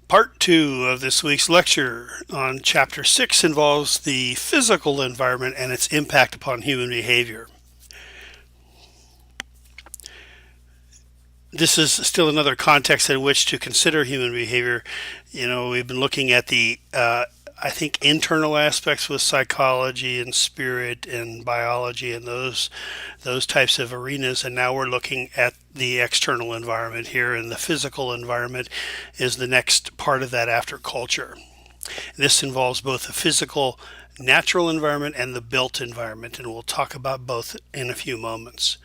Part 2 of this week's lecture on Chapter 6 involves the physical environment and its impact upon human behavior. This is still another context in which to consider human behavior. We've been looking at I think, internal aspects with psychology and spirit and biology and those types of arenas, and now we're looking at the external environment here, and the physical environment is the next part of that after culture. This involves both the physical, natural environment and the built environment, and we'll talk about both in a few moments.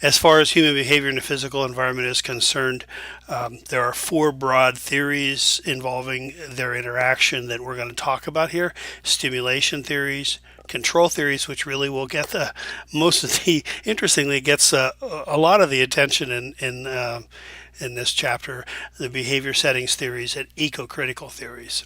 As far as human behavior in the physical environment is concerned, there are four broad theories involving their interaction that we're going to talk about here: stimulation theories, control theories, which really will get the most of the interestingly gets a lot of the attention in this chapter, the behavior settings theories, and ecocritical theories.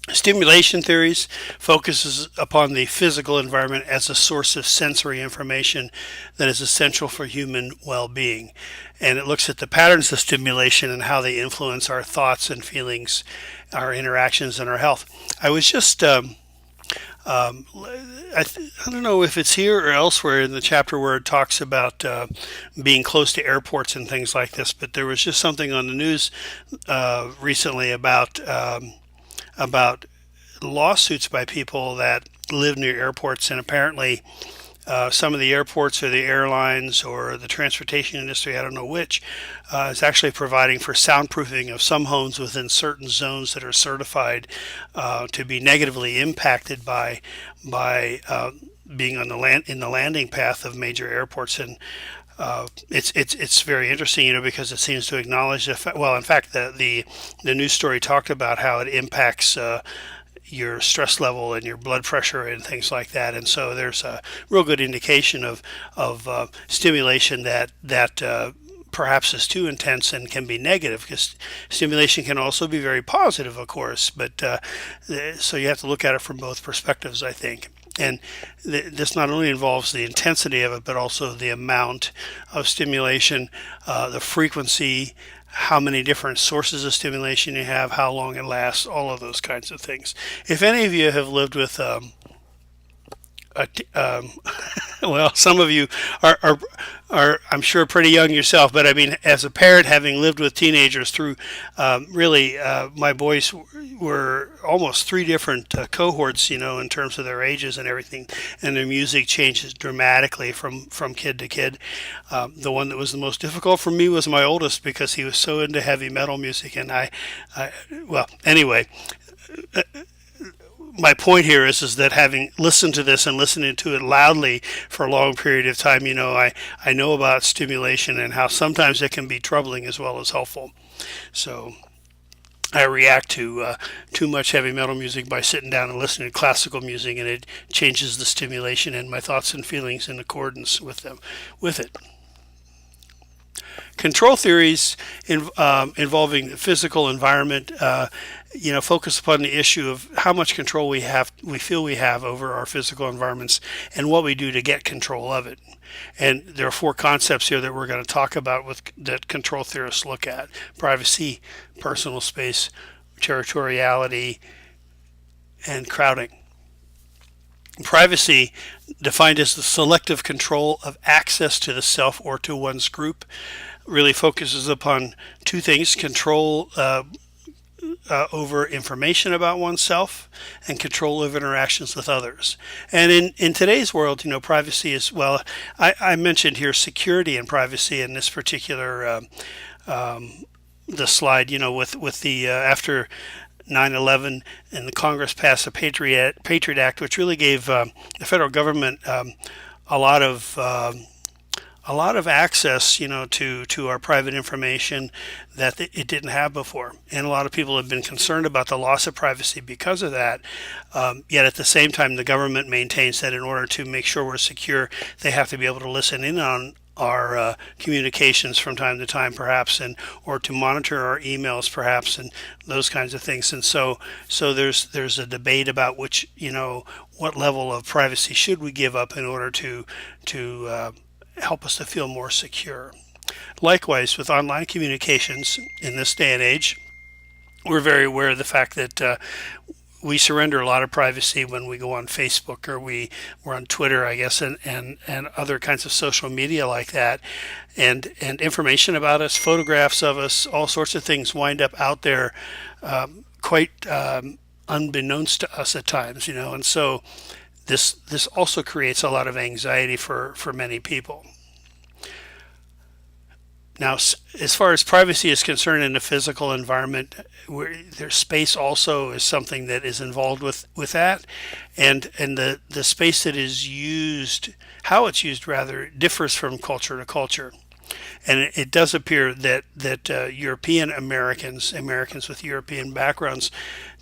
Stimulation theories focuses upon the physical environment as a source of sensory information that is essential for human well-being, and it looks at the patterns of stimulation and how they influence our thoughts and feelings, our interactions, and our health. I was just I don't know if it's here or elsewhere in the chapter where it talks about being close to airports and things like this, but there was just something on the news recently about lawsuits by people that live near airports, and apparently some of the airports or the airlines or the transportation industry, I don't know which, is actually providing for soundproofing of some homes within certain zones that are certified to be negatively impacted by being on in the landing path of major airports. And it's very interesting, because it seems to acknowledge well, in fact, the news story talked about how it impacts your stress level and your blood pressure and things like that. And so there's a real good indication of stimulation that perhaps is too intense and can be negative, because stimulation can also be very positive, of course. But so you have to look at it from both perspectives, I think. And this not only involves the intensity of it, but also the amount of stimulation, the frequency, how many different sources of stimulation you have, how long it lasts, all of those kinds of things. If any of you have lived with a, well, some of you are, I'm sure, pretty young yourself, but I mean, as a parent, having lived with teenagers through, really, my boys were almost three different cohorts, in terms of their ages and everything, and their music changes dramatically from kid to kid. The one that was the most difficult for me was my oldest, because he was so into heavy metal music, and well, anyway, my point here is that having listened to this and listening to it loudly for a long period of time, I know about stimulation and how sometimes it can be troubling as well as helpful. So I react to too much heavy metal music by sitting down and listening to classical music, and it changes the stimulation and my thoughts and feelings in accordance with it. Control theories involving the physical environment, focus upon the issue of how much control we feel we have over our physical environments, and what we do to get control of it. And there are four concepts here that we're going to talk about that control theorists look at: privacy, personal space, territoriality, and crowding. Privacy, defined as the selective control of access to the self or to one's group, really focuses upon two things: control over information about oneself, and control over interactions with others. And in today's world, privacy is, well, I mentioned here security and privacy in this particular the slide, with the after 9/11, and the Congress passed the Patriot Act, which really gave the federal government a lot of access, to our private information that it didn't have before. And a lot of people have been concerned about the loss of privacy because of that. Yet at the same time, the government maintains that in order to make sure we're secure, they have to be able to listen in on our communications from time to time, perhaps, or to monitor our emails, perhaps, and those kinds of things. And so there's a debate about which, what level of privacy should we give up in order to help us to feel more secure. Likewise, with online communications in this day and age, we're very aware of the fact that we surrender a lot of privacy when we go on Facebook or we're on Twitter, I guess, and other kinds of social media like that, and information about us, photographs of us, all sorts of things wind up out there, quite unbeknownst to us at times, and so this also creates a lot of anxiety for many people. Now, as far as privacy is concerned in the physical environment, their space also is something that is involved with that, and the space that is used, how it's used rather, differs from culture to culture. And it does appear that European Americans with European backgrounds,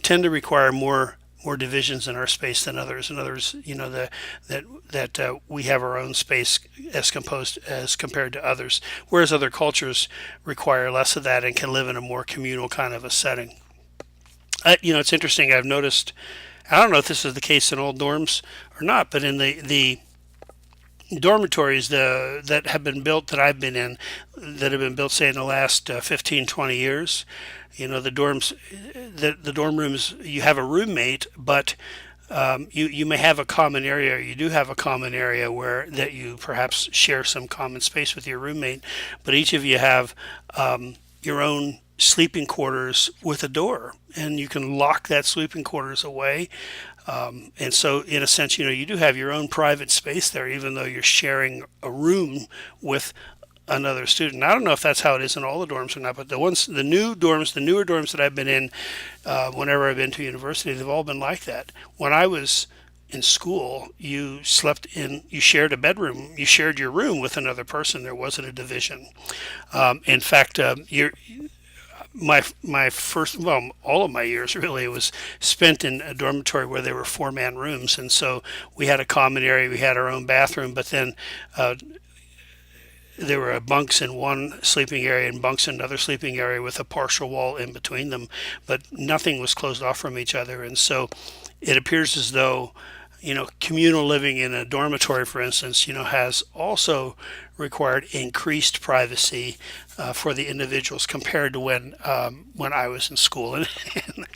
tend to require more divisions in our space than others. And others, that we have our own space as compared to others, whereas other cultures require less of that and can live in a more communal kind of a setting. It's interesting. I've noticed. I don't know if this is the case in all dorms or not, but in the dormitories that have been built that I've been in, that have been built, say, in the last 15, 20 years, the dorms, the dorm rooms, you have a roommate, but you may have a common area, or you do have a common area where that you perhaps share some common space with your roommate, but each of you have your own sleeping quarters with a door, and you can lock that sleeping quarters away. And so, in a sense, you do have your own private space there, even though you're sharing a room with another student. I don't know if that's how it is in all the dorms or not, but the newer dorms that I've been in, whenever I've been to university, they've all been like that. When I was in school, you shared a bedroom, you shared your room with another person. There wasn't a division. In fact, my first, well, all of my years really was spent in a dormitory where there were 4-man rooms, and so we had a common area, we had our own bathroom, but then there were bunks in one sleeping area and bunks in another sleeping area with a partial wall in between them, but nothing was closed off from each other. And so it appears as though, communal living in a dormitory, for instance, has also required increased privacy for the individuals compared to when I was in school. And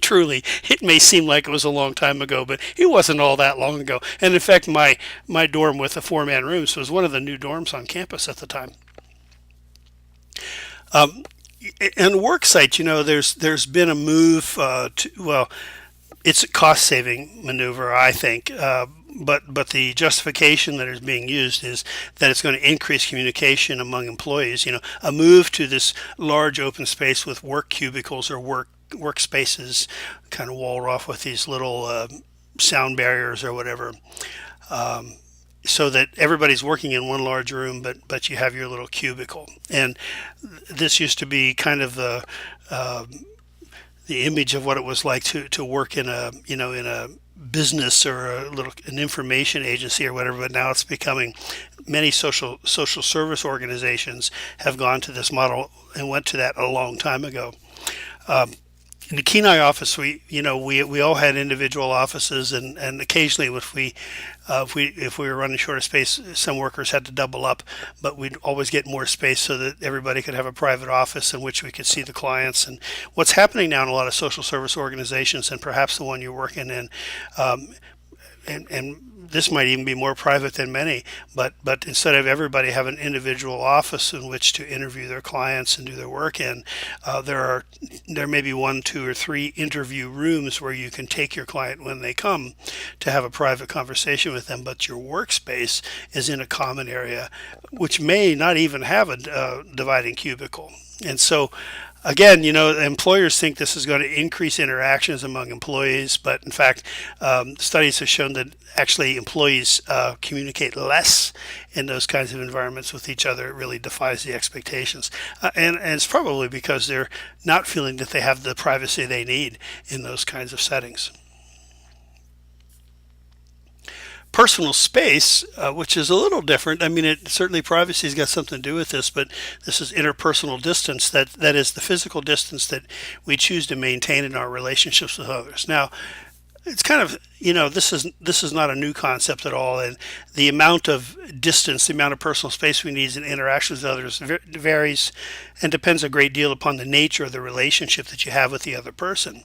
truly, it may seem like it was a long time ago, but it wasn't all that long ago. And in fact, my dorm with the 4-man rooms was one of the new dorms on campus at the time. And work sites, there's been a move it's a cost saving maneuver, I think. But the justification that is being used is that it's going to increase communication among employees. A move to this large open space with work cubicles or workspaces, kind of walled off with these little sound barriers or whatever, so that everybody's working in one large room, but you have your little cubicle. And this used to be kind of the image of what it was like to work in a business or an information agency or whatever. But now it's becoming, many social service organizations have gone to this model and went to that a long time ago. In the Kenai office, we all had individual offices, and occasionally if we were running short of space, some workers had to double up, but we'd always get more space so that everybody could have a private office in which we could see the clients. And what's happening now in a lot of social service organizations, and perhaps the one you're working in, and this might even be more private than many, but instead of everybody have an individual office in which to interview their clients and do their work in, there may be 1, 2, or 3 interview rooms where you can take your client when they come to have a private conversation with them, but your workspace is in a common area, which may not even have a dividing cubicle. And so again, employers think this is going to increase interactions among employees, but in fact, studies have shown that actually employees communicate less in those kinds of environments with each other. It really defies the expectations. And it's probably because they're not feeling that they have the privacy they need in those kinds of settings. Personal space, which is a little different. I mean, certainly privacy's got something to do with this, but this is interpersonal distance. That is the physical distance that we choose to maintain in our relationships with others. Now, it's kind of, this is not a new concept at all, and the amount of distance, the amount of personal space we need in interactions with others varies and depends a great deal upon the nature of the relationship that you have with the other person.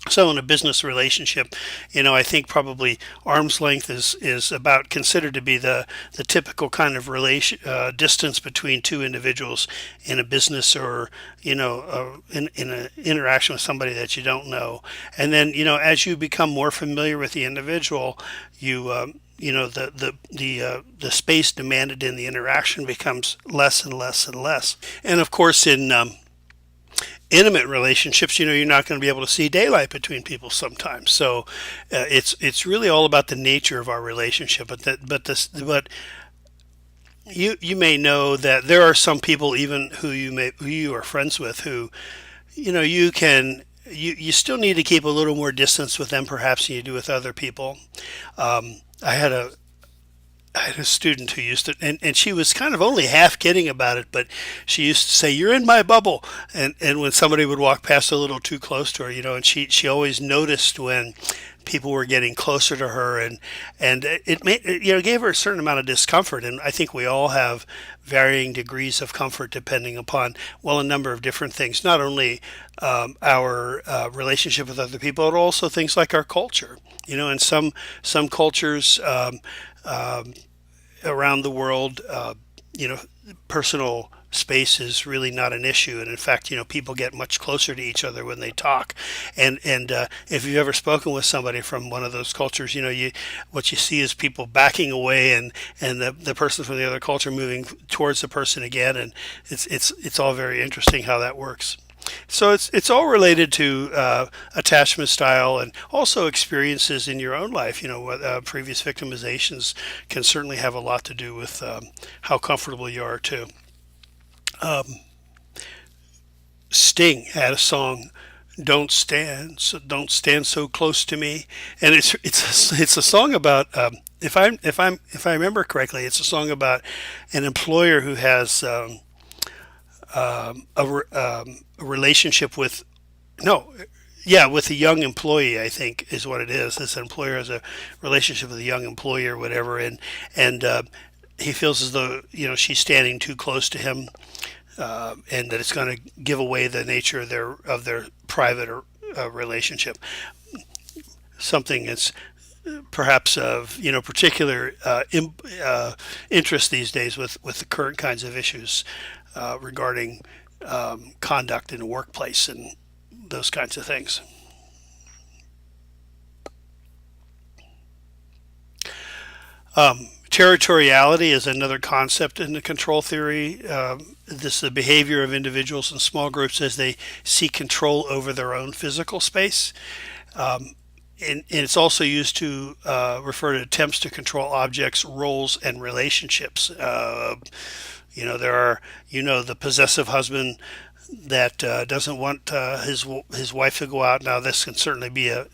So in a business relationship, I think probably arm's length is about considered to be the typical kind of relation distance between two individuals in a business, or in an interaction with somebody that you don't know. And then as you become more familiar with the individual, you the space demanded in the interaction becomes less and less and less. And of course, in intimate relationships, you're not going to be able to see daylight between people sometimes. So it's really all about the nature of our relationship. But you may know that there are some people, even who you are friends with, who you still need to keep a little more distance with them perhaps than you do with other people. I had a student who used to, and she was kind of only half kidding about it, but she used to say, "You're in my bubble." And when somebody would walk past a little too close to her, and she always noticed when people were getting closer to her, and it gave her a certain amount of discomfort. And I think we all have varying degrees of comfort depending upon, well, a number of different things, not only our relationship with other people, but also things like our culture. In some cultures, around the world, personal space is really not an issue, and in fact, people get much closer to each other when they talk. And if you've ever spoken with somebody from one of those cultures, what you see is people backing away, and the person from the other culture moving towards the person again, and it's all very interesting how that works. So it's all related to attachment style and also experiences in your own life. Previous victimizations can certainly have a lot to do with how comfortable you are too. Sting had a song, Don't stand so close to me," and it's a song about, if I remember correctly, it's a song about an employer who has a relationship with, no, yeah, with a young employee, I think is what it is. This employer has a relationship with a young employee or whatever, and he feels as though she's standing too close to him, and that it's going to give away the nature of their private relationship. Something that's perhaps of particular interest these days with the current kinds of issues regarding conduct in the workplace and those kinds of things. Territoriality is another concept in the control theory. This is the behavior of individuals in small groups as they seek control over their own physical space. And it's also used to refer to attempts to control objects, roles, and relationships. There are, the possessive husband that doesn't want his wife to go out. Now, this can certainly be a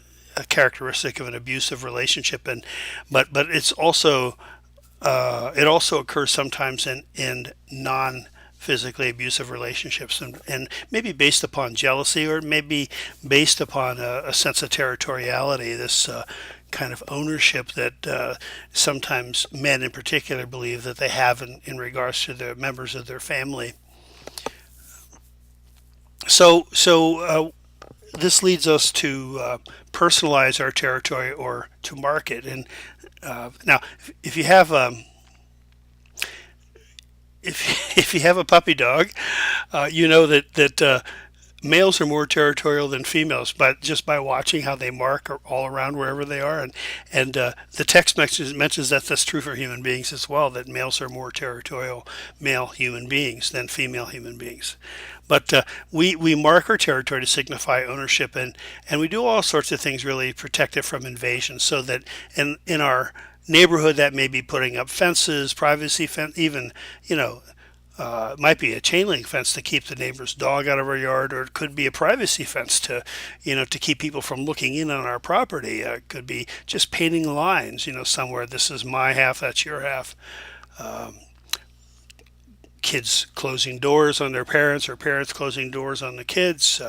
characteristic of an abusive relationship, but it's also it also occurs sometimes in non-physically abusive relationships, and maybe based upon jealousy, or maybe based upon a sense of territoriality, this kind of ownership that sometimes men in particular believe that they have in regards to the members of their family. So this leads us to personalize our territory or to mark it. And now, if you have if you have a puppy dog, you know that males are more territorial than females, but just by watching how they mark all around wherever they are, and the text mentions that that's true for human beings as well. That males are more territorial, male human beings, than female human beings. But we mark our territory to signify ownership, and we do all sorts of things really protect it from invasion. So that in our neighborhood, that may be putting up fences, privacy fence, even it might be a chain link fence to keep the neighbor's dog out of our yard, or it could be a privacy fence to keep people from looking in on our property. It could be just painting lines, somewhere. This is my half, that's your half. kids closing doors on their parents or parents closing doors on the kids.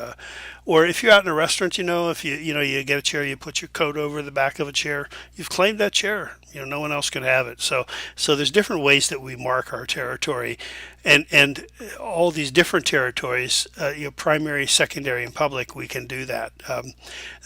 Or if you're out in a restaurant, if you get a chair, you put your coat over the back of a chair, you've claimed that chair. No one else can have it. So there's different ways that we mark our territory, and all these different territories, primary, secondary, and public, we can do that.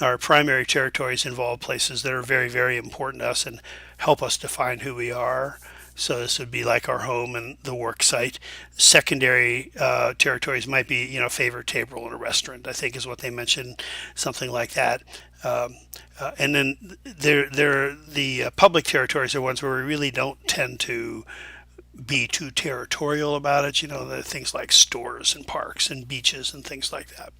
Our primary territories involve places that are very, very important to us and help us define who we are. So this would be like our home and the work site. Secondary territories might be, favorite table in a restaurant, I think is what they mentioned, something like that. And then the public territories are ones where we really don't tend to be too territorial about it. The things like stores and parks and beaches and things like that.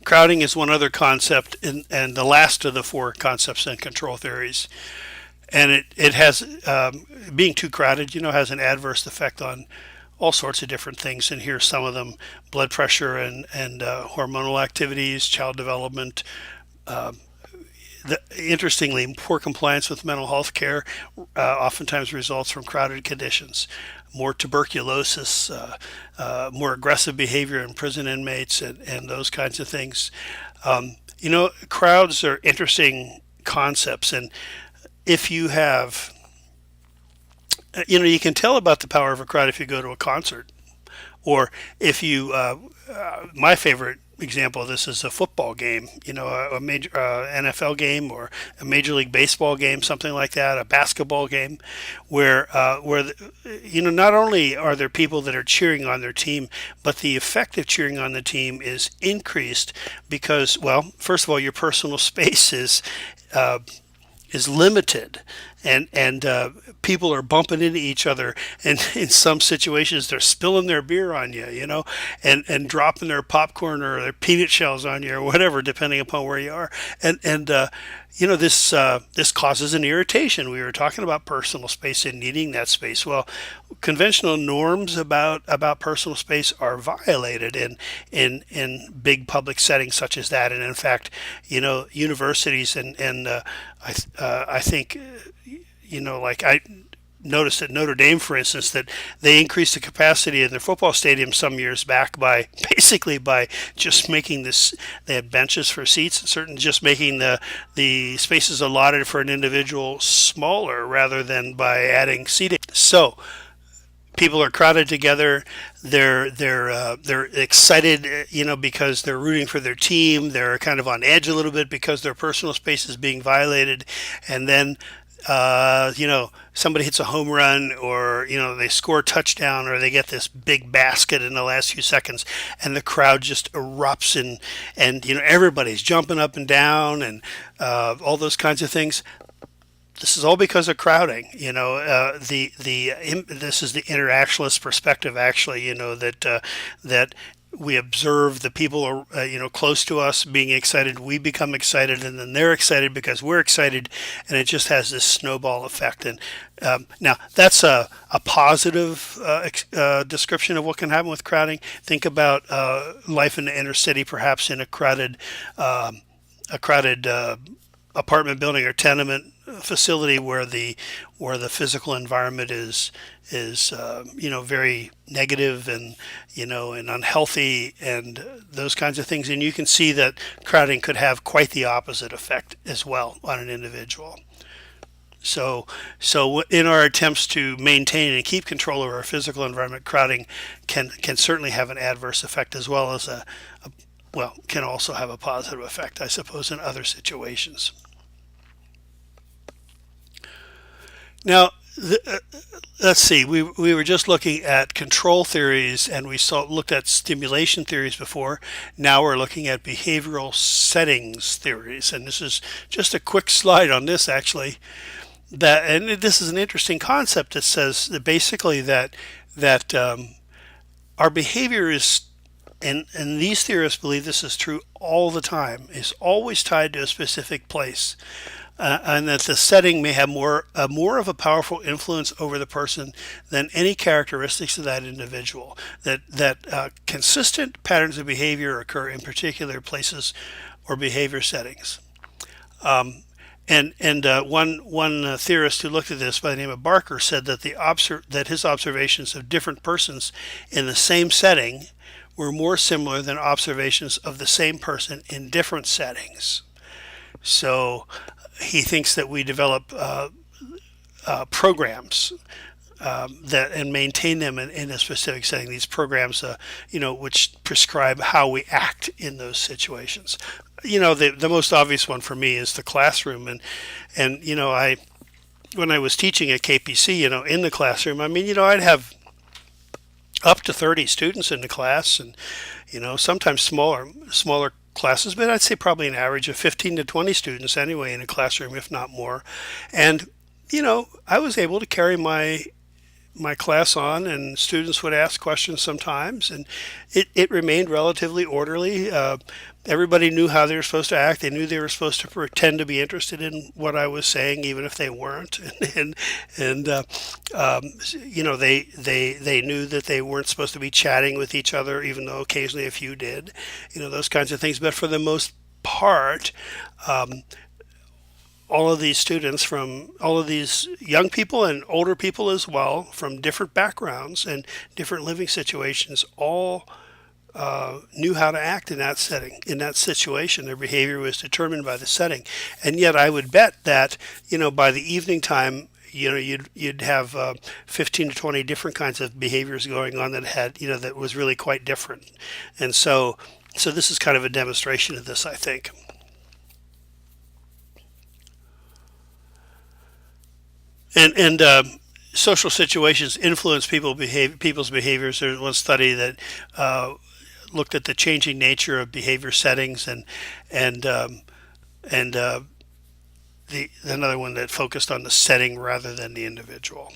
Crowding is one other concept, and the last of the four concepts in control theories. And it has, being too crowded, has an adverse effect on all sorts of different things. And here's some of them: blood pressure and hormonal activities, child development. Interestingly, poor compliance with mental health care oftentimes results from crowded conditions. More tuberculosis, more aggressive behavior in prison inmates, and those kinds of things. Crowds are interesting concepts, and if you have, you can tell about the power of a crowd if you go to a concert, or if you, my favorite example of this is a football game, a major NFL game or a Major League Baseball game, something like that, a basketball game, where not only are there people that are cheering on their team, but the effect of cheering on the team is increased because, well, first of all, your personal space is limited, and people are bumping into each other, and in some situations they're spilling their beer on you, and dropping their popcorn or their peanut shells on you or whatever, depending upon where you are, and this causes an irritation. We were talking about personal space and needing that space. Well, conventional norms about personal space are violated in big public settings such as that, and in fact, universities and I think, like I noticed at Notre Dame, for instance, that they increased the capacity in their football stadium some years back by just making this. They had benches for seats, and just making the spaces allotted for an individual smaller rather than by adding seating. So people are crowded together. They're excited, because they're rooting for their team. They're kind of on edge a little bit because their personal space is being violated, and then somebody hits a home run, or they score a touchdown, or they get this big basket in the last few seconds, and the crowd just erupts, and everybody's jumping up and down, and all those kinds of things. This is all because of crowding. This is the interactionalist perspective, actually. That we observe the people close to us being excited, we become excited, and then they're excited because we're excited, and it just has this snowball effect. And now that's a positive description of what can happen with crowding. Think about life in the inner city, perhaps in a crowded apartment building or tenement facility where the physical environment is very negative and and unhealthy and those kinds of things, and you can see that crowding could have quite the opposite effect as well on an individual. So in our attempts to maintain and keep control over our physical environment, crowding can certainly have an adverse effect, as well as can also have a positive effect, I suppose, in other situations. Now, let's see. We were just looking at control theories, and we looked at stimulation theories before. Now we're looking at behavioral settings theories, and this is just a quick slide on this, actually. And this is an interesting concept that says that basically that our behavior is, and these theorists believe this is true all the time, is always tied to a specific place. And that the setting may have more of a powerful influence over the person than any characteristics of that individual. That consistent patterns of behavior occur in particular places or behavior settings. And one theorist who looked at this by the name of Barker said that that his observations of different persons in the same setting were more similar than observations of the same person in different settings. So he thinks that we develop programs that and maintain them in a specific setting. These programs, which prescribe how we act in those situations. The most obvious one for me is the classroom, and I when I was teaching at KPC, in the classroom, I mean, I'd have up to 30 students in the class, and sometimes smaller classes, but I'd say probably an average of 15 to 20 students anyway in a classroom, if not more. And I was able to carry my class on, and students would ask questions sometimes, and it remained relatively orderly. Everybody knew how they were supposed to act. They knew they were supposed to pretend to be interested in what I was saying, even if they weren't. They knew that they weren't supposed to be chatting with each other, even though occasionally a few did. Those kinds of things. But for the most part, all of these students, from all of these young people and older people as well, from different backgrounds and different living situations, all knew how to act in that setting, in that situation. Their behavior was determined by the setting. And yet I would bet that, by the evening time, you'd have 15 to 20 different kinds of behaviors going on that had, that was really quite different. And so this is kind of a demonstration of this, I think. And social situations influence people's behaviors. There's one study that looked at the changing nature of behavior settings, and the another one that focused on the setting rather than the individual.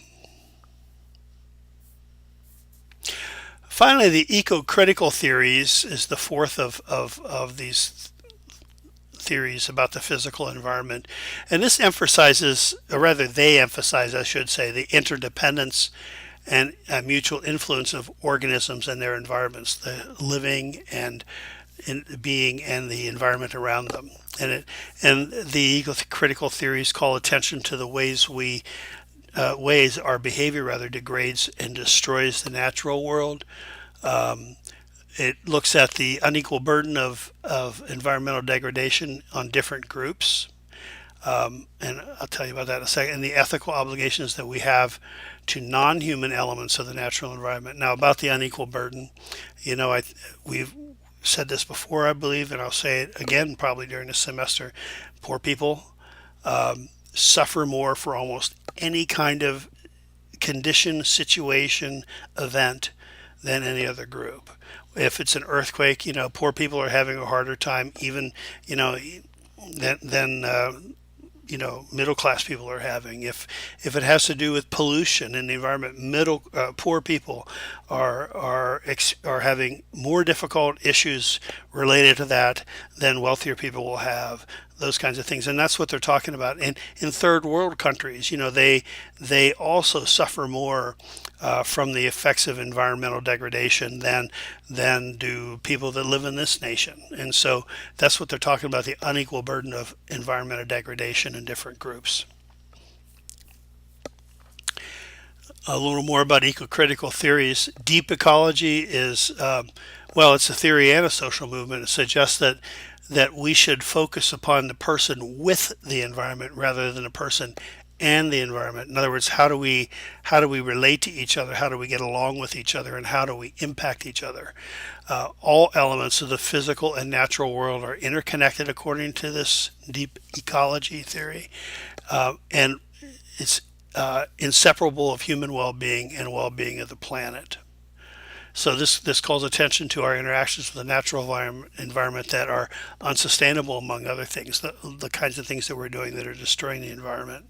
Finally, the ecocritical theories is the fourth of these theories about the physical environment. And this emphasizes, or rather they emphasize, I should say, the interdependence and mutual influence of organisms and their environments, the living and being and the environment around them. And the ecocritical theories call attention to the ways our behavior rather degrades and destroys the natural world. It looks at the unequal burden of environmental degradation on different groups. And I'll tell you about that in a second. And the ethical obligations that we have to non-human elements of the natural environment. Now, about the unequal burden, we've said this before, I believe, and I'll say it again probably during the semester. Poor people suffer more for almost any kind of condition, situation, event than any other group. If it's an earthquake, poor people are having a harder time, even, than middle class people are having. If it has to do with pollution in the environment, poor people are having more difficult issues related to that than wealthier people will have. Those kinds of things, and that's what they're talking about. And in third world countries, they also suffer more from the effects of environmental degradation than do people that live in this nation. And so that's what they're talking about, the unequal burden of environmental degradation in different groups. A little more about ecocritical theories. Deep ecology is, it's a theory and a social movement. It suggests that we should focus upon the person with the environment rather than the person and the environment. In other words, how do we relate to each other? How do we get along with each other? And how do we impact each other? All elements of the physical and natural world are interconnected according to this deep ecology theory, and it's inseparable of human well-being and well-being of the planet. So this calls attention to our interactions with the natural environment that are unsustainable, among other things, the kinds of things that we're doing that are destroying the environment.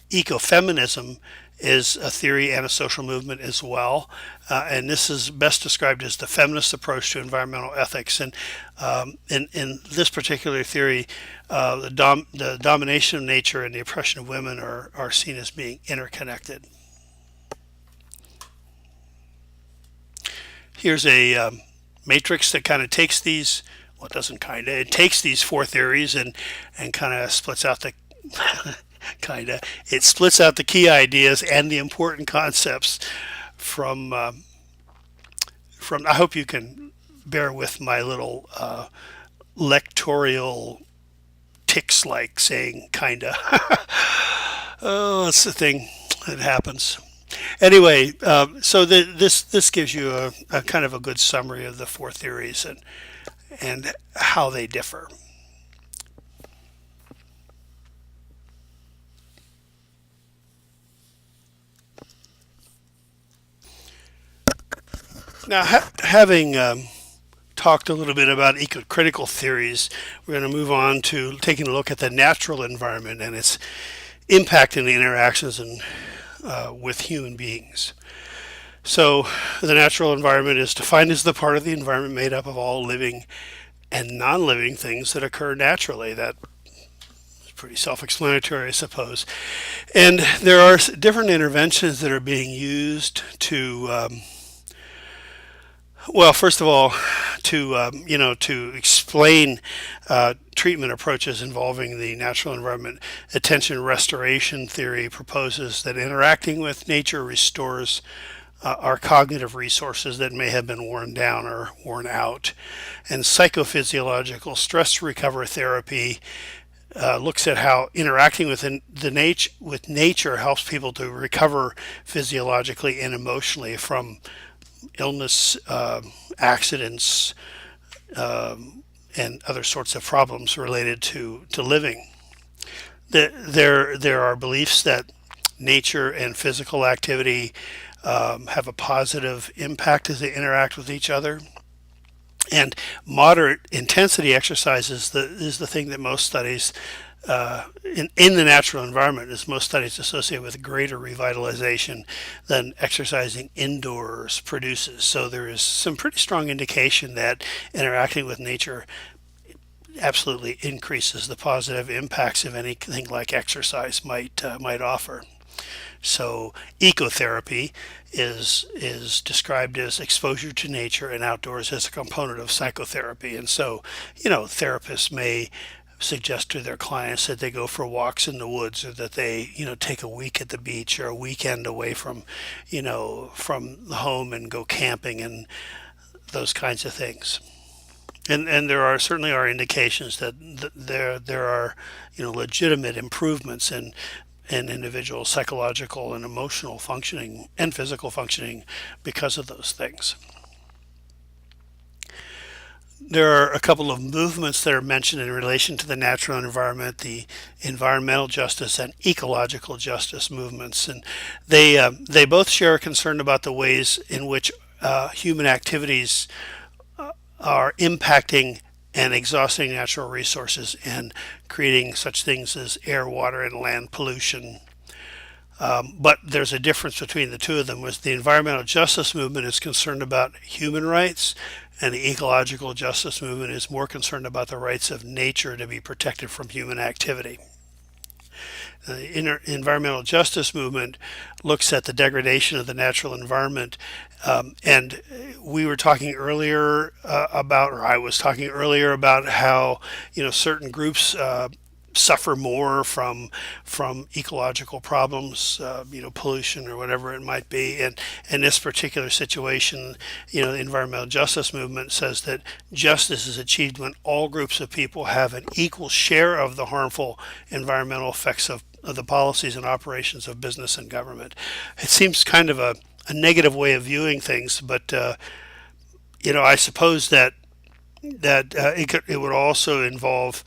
Ecofeminism is a theory and a social movement as well, and this is best described as the feminist approach to environmental ethics. And in this particular theory, the domination of nature and the oppression of women are seen as being interconnected. Here's a matrix that kind of takes these well, it doesn't kind of. It takes these four theories and kind of splits out the kind of. It splits out the key ideas and the important concepts from from. I hope you can bear with my little lectorial ticks, like saying kinda. Oh, it's the thing that happens. Anyway, so this gives you a kind of a good summary of the four theories and how they differ. Now, having talked a little bit about ecocritical theories, we're going to move on to taking a look at the natural environment and its impact in the interactions with human beings. So, the natural environment is defined as the part of the environment made up of all living and non-living things that occur naturally. That is pretty self-explanatory, I suppose. And there are different interventions that are being used to well, first of all, to explain treatment approaches involving the natural environment, attention restoration theory proposes that interacting with nature restores our cognitive resources that may have been worn down or worn out. And psychophysiological stress recovery therapy looks at how interacting with nature helps people to recover physiologically and emotionally from illness, accidents, and other sorts of problems related to living. There are beliefs that nature and physical activity have a positive impact as they interact with each other. And moderate intensity exercise is the thing that most studies in the natural environment is most studies associate with greater revitalization than exercising indoors produces. So there is some pretty strong indication that interacting with nature absolutely increases the positive impacts of anything like exercise might offer. So ecotherapy is described as exposure to nature and outdoors as a component of psychotherapy. And so, therapists may suggest to their clients that they go for walks in the woods, or that they, take a week at the beach or a weekend away from the home and go camping and those kinds of things. And there are certainly are indications that there are legitimate improvements in individual psychological and emotional functioning and physical functioning because of those things. There are a couple of movements that are mentioned in relation to the natural environment, the environmental justice and ecological justice movements, and they both share a concern about the ways in which human activities are impacting and exhausting natural resources and creating such things as air, water, and land pollution. But there's a difference between the two of them. Was the environmental justice movement is concerned about human rights, and the ecological justice movement is more concerned about the rights of nature to be protected from human activity. The environmental justice movement looks at the degradation of the natural environment, and we were talking earlier or I was talking earlier about how certain groups suffer more from ecological problems, pollution or whatever it might be. And in this particular situation, the environmental justice movement says that justice is achieved when all groups of people have an equal share of the harmful environmental effects of the policies and operations of business and government. It seems kind of a negative way of viewing things, but I suppose that it would also involve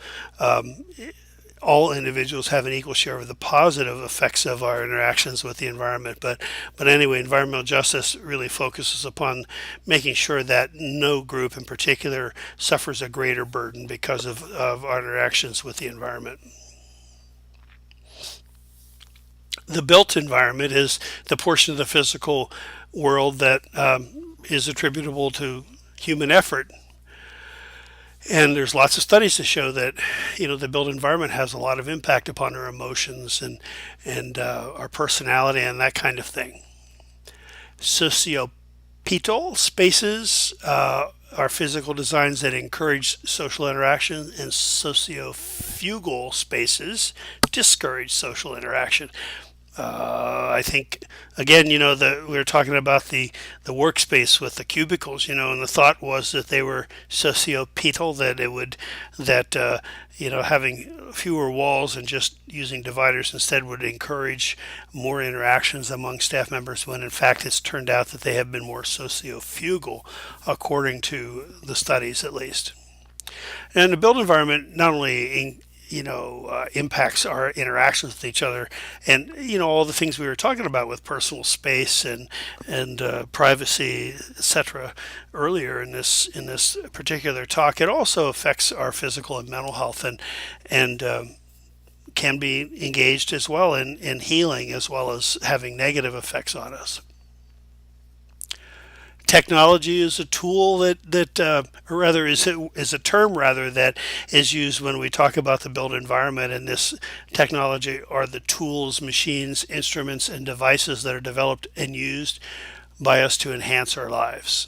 all individuals have an equal share of the positive effects of our interactions with the environment. But anyway, environmental justice really focuses upon making sure that no group in particular suffers a greater burden because of our interactions with the environment. The built environment is the portion of the physical world that is attributable to human effort. And there's lots of studies to show that the built environment has a lot of impact upon our emotions and our personality and that kind of thing. Sociopetal spaces are physical designs that encourage social interaction, and sociofugal spaces discourage social interaction. I think again, we were talking about the workspace with the cubicles, and the thought was that they were sociopetal, that it would that having fewer walls and just using dividers instead would encourage more interactions among staff members. When in fact it's turned out that they have been more sociofugal, according to the studies at least. And the built environment not only impacts our interactions with each other, and all the things we were talking about with personal space and privacy, etc. earlier in this particular talk. It also affects our physical and mental health, and can be engaged as well in healing, as well as having negative effects on us. Technology is a tool or rather, is a term rather that is used when we talk about the built environment. And this technology are the tools, machines, instruments, and devices that are developed and used by us to enhance our lives.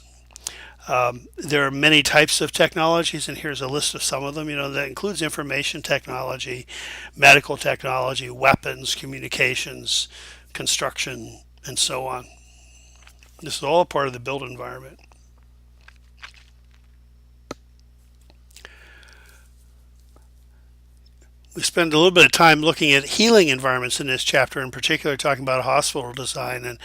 There are many types of technologies, and here's a list of some of them. That includes information technology, medical technology, weapons, communications, construction, and so on. This is all part of the built environment. We spend a little bit of time looking at healing environments in this chapter, in particular, talking about hospital design,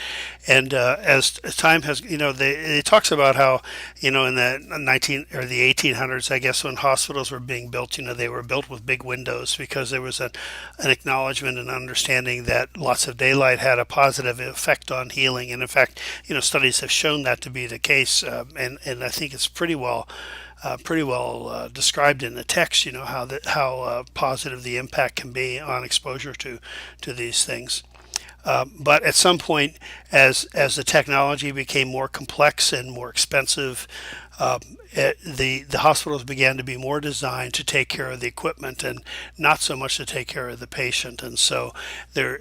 and as time has, it talks about how, in the 1800s, I guess, when hospitals were being built, they were built with big windows because there was an acknowledgement and understanding that lots of daylight had a positive effect on healing, and in fact, studies have shown that to be the case, and I think it's pretty well described in the text. How positive the impact can be on exposure to these things. But at some point, as the technology became more complex and more expensive, the hospitals began to be more designed to take care of the equipment and not so much to take care of the patient. And so there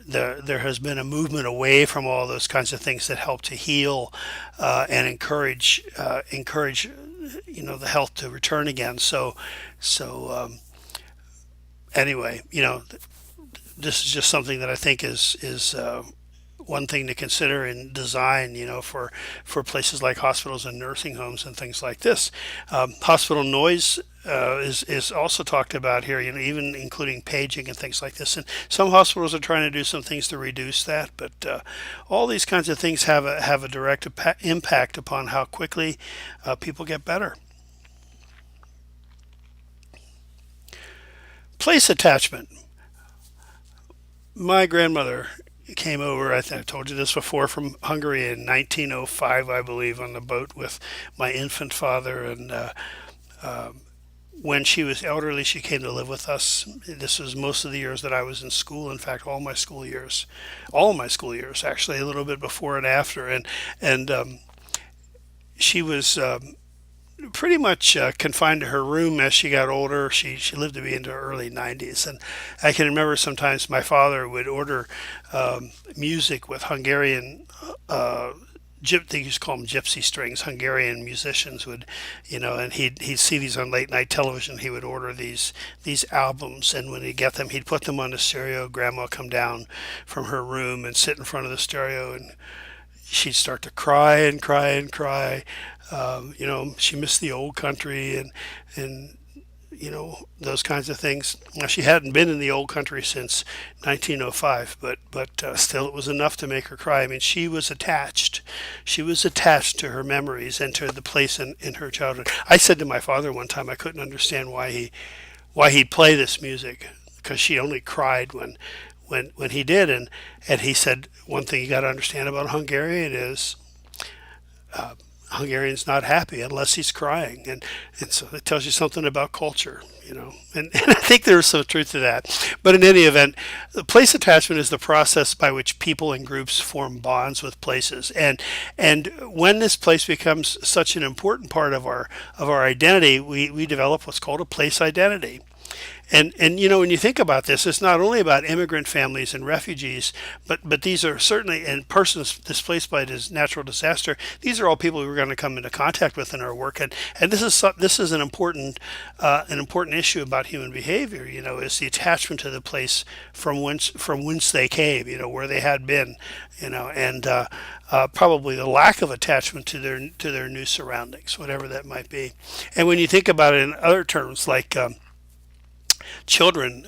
has been a movement away from all those kinds of things that help to heal and encourage the health to return again. So anyway, this is just something that I think is one thing to consider in design, for places like hospitals and nursing homes and things like this. Hospital noise is also talked about here, even including paging and things like this. And some hospitals are trying to do some things to reduce that, but all these kinds of things have a direct impact upon how quickly people get better. Place attachment. My grandmother came over, I think I told you this before, from Hungary in 1905, I believe, on the boat with my infant father. And when she was elderly, she came to live with us. This was most of the years that I was in school. In fact, all my school years, actually, a little bit before and after. And she was pretty much confined to her room as she got older. She lived to be into her early 90s, and I can remember sometimes my father would order music with Hungarian. They used to call them gypsy strings. Hungarian musicians would, and he'd see these on late night television. He would order these albums, and when he'd get them, he'd put them on the stereo. Grandma would come down from her room and sit in front of the stereo, and she'd start to cry and cry and cry. She missed the old country and those kinds of things. Now, she hadn't been in the old country since 1905, but still, it was enough to make her cry. I mean, she was attached. She was attached to her memories and to the place in her childhood. I said to my father one time I couldn't understand why he'd play this music, because she only cried when he did, and he said, one thing you got to understand about Hungarian is Hungarian's not happy unless he's crying, and so it tells you something about culture, and I think there's some truth to that. But in any event, the place attachment is the process by which people and groups form bonds with places, and when this place becomes such an important part of our identity, we develop what's called a place identity. And when you think about this, it's not only about immigrant families and refugees, but these are certainly, and persons displaced by natural disaster. These are all people we're going to come into contact with in our work, and this is an important issue about human behavior. Is the attachment to the place from whence they came. Where they had been. And probably the lack of attachment to their new surroundings, whatever that might be. And when you think about it in other terms, like children,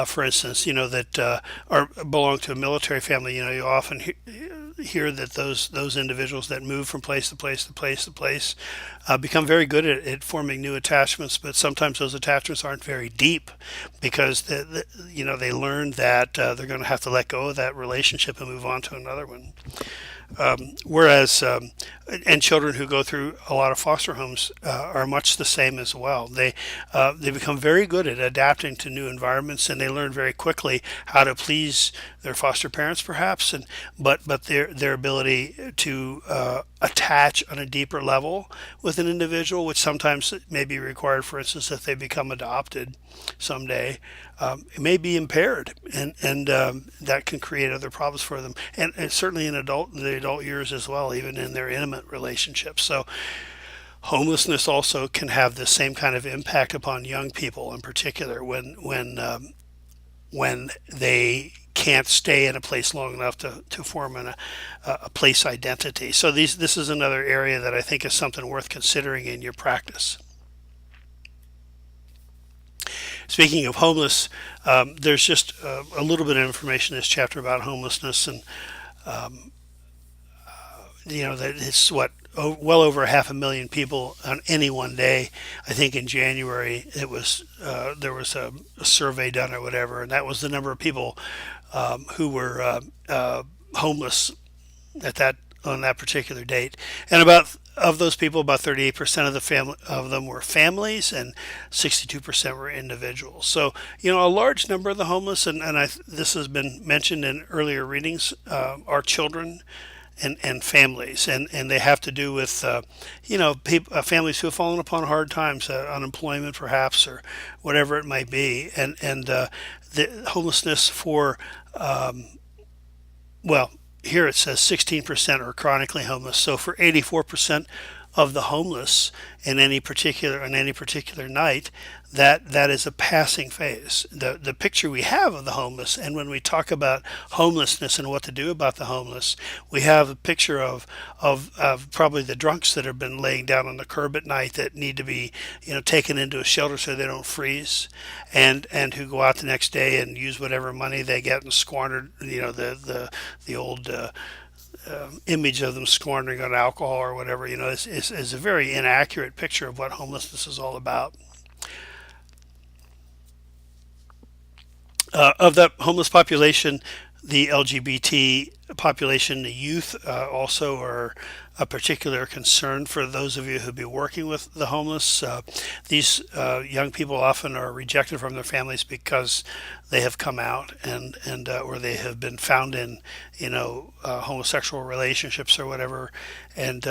for instance, that are belong to a military family. You often hear that those individuals that move from place to place to place to place become very good at forming new attachments, but sometimes those attachments aren't very deep because they learn that they're going to have to let go of that relationship and move on to another one. Whereas, and children who go through a lot of foster homes are much the same as well. They become very good at adapting to new environments, and they learn very quickly how to please their foster parents, perhaps, but their ability to attach on a deeper level with an individual, which sometimes may be required, for instance, if they become adopted someday, it may be impaired, and that can create other problems for them, and certainly in the adult years as well, even in their intimate relationships. So homelessness also can have the same kind of impact upon young people, in particular, when they can't stay in a place long enough to form a place identity. So this is another area that I think is something worth considering in your practice. Speaking of homeless, there's just a little bit of information in this chapter about homelessness, and that it's well over 500,000 people on any one day. I think in January there was a survey done or whatever, and that was the number of people who were homeless at that on that particular date. And of those people, about 38% of them were families, and 62% were individuals. So a large number of the homeless, and this has been mentioned in earlier readings, are children and families, and they have to do with families who have fallen upon hard times, unemployment perhaps, or whatever it might be, and the homelessness for well, here it says 16% are chronically homeless. So for 84% of the homeless on any particular night, that is a passing phase. The picture we have of the homeless, and when we talk about homelessness and what to do about the homeless, we have a picture of probably the drunks that have been laying down on the curb at night that need to be taken into a shelter so they don't freeze, and who go out the next day and use whatever money they get and squander the old image of them squandering on alcohol or whatever. Is a very inaccurate picture of what homelessness is all about. Of that homeless population, the LGBT population, the youth, also are a particular concern for those of you who be working with the homeless. These young people often are rejected from their families because they have come out and or they have been found in homosexual relationships or whatever, and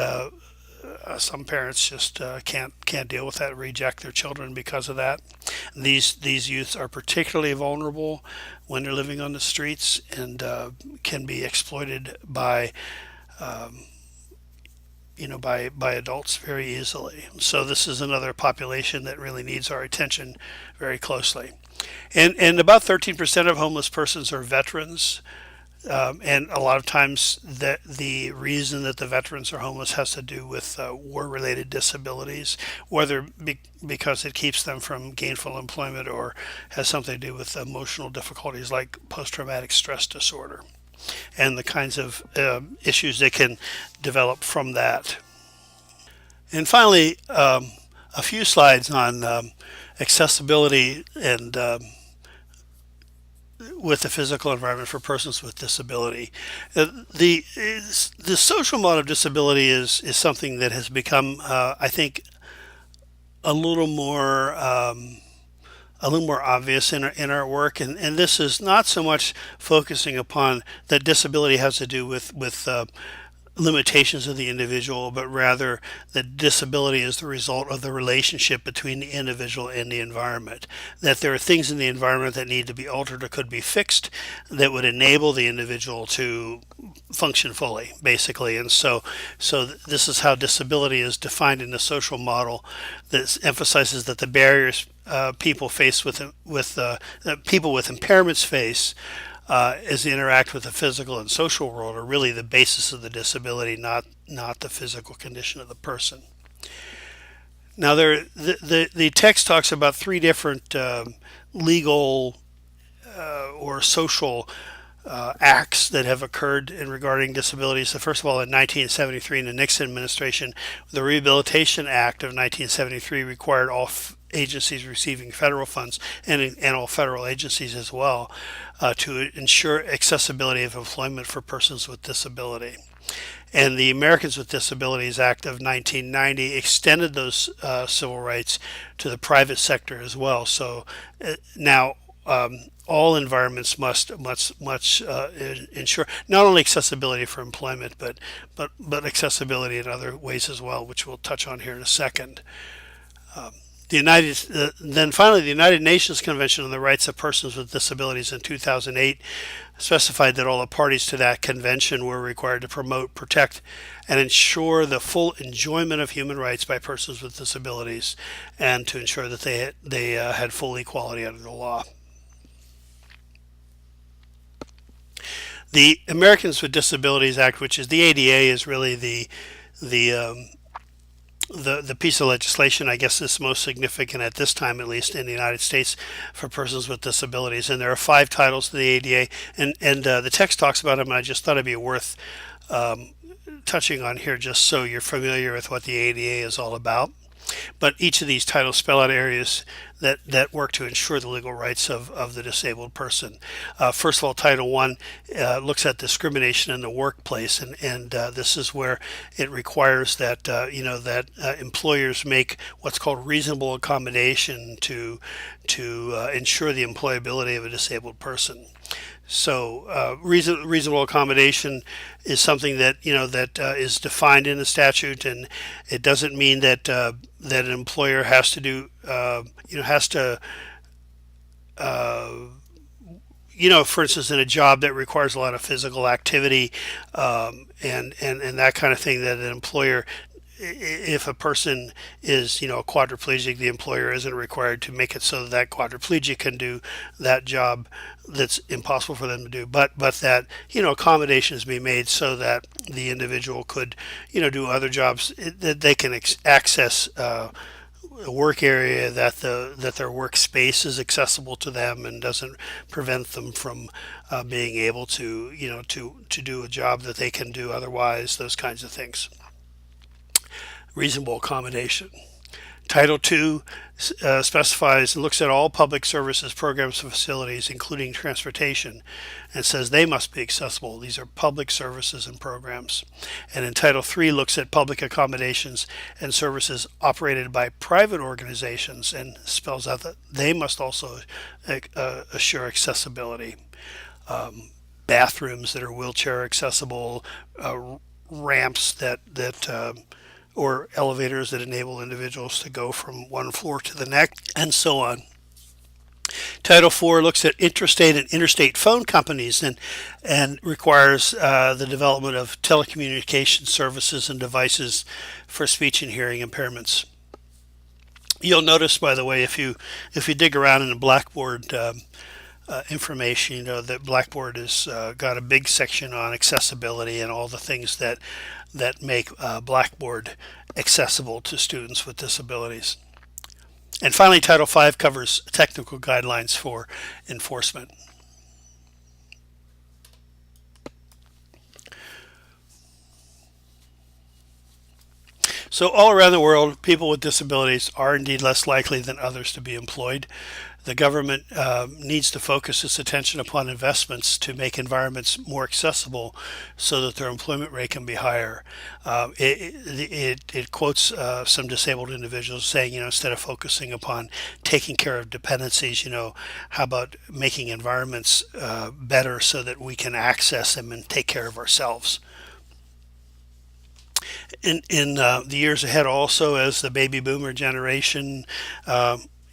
some parents just can't deal with that, reject their children because of that. These youths are particularly vulnerable when they're living on the streets, and can be exploited by by adults very easily. So this is another population that really needs our attention very closely. And about 13% of homeless persons are veterans. And a lot of times the reason that the veterans are homeless has to do with war-related disabilities, whether because it keeps them from gainful employment or has something to do with emotional difficulties like post-traumatic stress disorder and the kinds of issues that can develop from that. And finally, a few slides on accessibility and with the physical environment for persons with disability. The social mode of disability is something that has become, I think, a little more obvious in our work, and this is not so much focusing upon that disability has to do with limitations of the individual, but rather that disability is the result of the relationship between the individual and the environment. That there are things in the environment that need to be altered or could be fixed that would enable the individual to function fully, basically. And so this is how disability is defined in the social model that emphasizes that the barriers people face people with impairments face as they interact with the physical and social world are really the basis of the disability, not the physical condition of the person. Now, the text talks about three different legal or social acts that have occurred in regarding disabilities. So first of all, in 1973, in the Nixon administration, the Rehabilitation Act of 1973 required all agencies receiving federal funds and all federal agencies as well to ensure accessibility of employment for persons with disability. And the Americans with Disabilities Act of 1990 extended those civil rights to the private sector as well. So now all environments must ensure not only accessibility for employment, but accessibility in other ways as well, which we'll touch on here in a second. Then finally, the United Nations Convention on the Rights of Persons with Disabilities in 2008 specified that all the parties to that convention were required to promote, protect, and ensure the full enjoyment of human rights by persons with disabilities, and to ensure that they had full equality under the law. The Americans with Disabilities Act, which is the ADA, is really the piece of legislation I guess is most significant at this time, at least in the United States, for persons with disabilities. And there are 5 titles to the ADA, and the text talks about them. And I just thought it'd be worth touching on here, just so you're familiar with what the ADA is all about. But each of these titles spell out areas that work to ensure the legal rights of the disabled person. First of all, Title I looks at discrimination in the workplace, and this is where it requires that employers make what's called reasonable accommodation to ensure the employability of a disabled person. So reasonable accommodation is something that is defined in the statute, and it doesn't mean that that an employer has to do for instance, in a job that requires a lot of physical activity and that kind of thing, that an employer, if a person is a quadriplegic, the employer isn't required to make it so that quadriplegic can do that job that's impossible for them to do, but that accommodations be made so that the individual could do other jobs, that they can access a work area, that their workspace is accessible to them and doesn't prevent them from being able to to do a job that they can do otherwise, those kinds of things. Reasonable accommodation. Title II specifies and looks at all public services, programs, and facilities, including transportation, and says they must be accessible. These are public services and programs. And in Title III looks at public accommodations and services operated by private organizations, and spells out that they must also assure accessibility. Bathrooms that are wheelchair accessible, ramps that or elevators that enable individuals to go from one floor to the next, and so on. Title IV looks at intrastate and interstate phone companies and requires the development of telecommunication services and devices for speech and hearing impairments. You'll notice, by the way, if you dig around in the Blackboard information, that Blackboard has got a big section on accessibility and all the things that make Blackboard accessible to students with disabilities. And finally, Title V covers technical guidelines for enforcement. So all around the world, people with disabilities are indeed less likely than others to be employed. The government needs to focus its attention upon investments to make environments more accessible so that their employment rate can be higher. It quotes some disabled individuals saying, instead of focusing upon taking care of dependencies, how about making environments better so that we can access them and take care of ourselves. In the years ahead, also as the baby boomer generation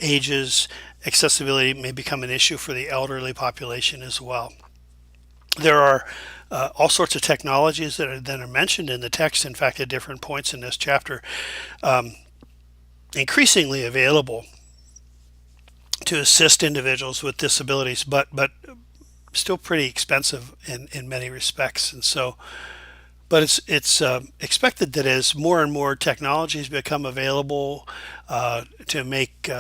ages, accessibility may become an issue for the elderly population as well. There are all sorts of technologies that are mentioned in the text, in fact, at different points in this chapter, increasingly available to assist individuals with disabilities, but still pretty expensive in many respects. And so, but it's expected that as more and more technologies become available to make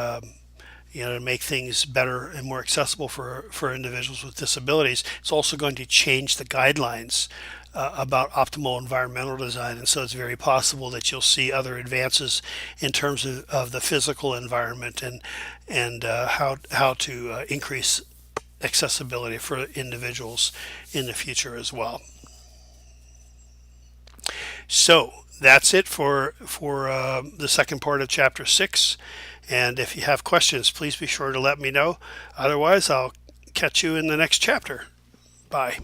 to make things better and more accessible for individuals with disabilities, it's also going to change the guidelines about optimal environmental design. And so it's very possible that you'll see other advances in terms of the physical environment and how to increase accessibility for individuals in the future as well. So that's it for the second part of chapter 6. And if you have questions, please be sure to let me know. Otherwise, I'll catch you in the next chapter. Bye.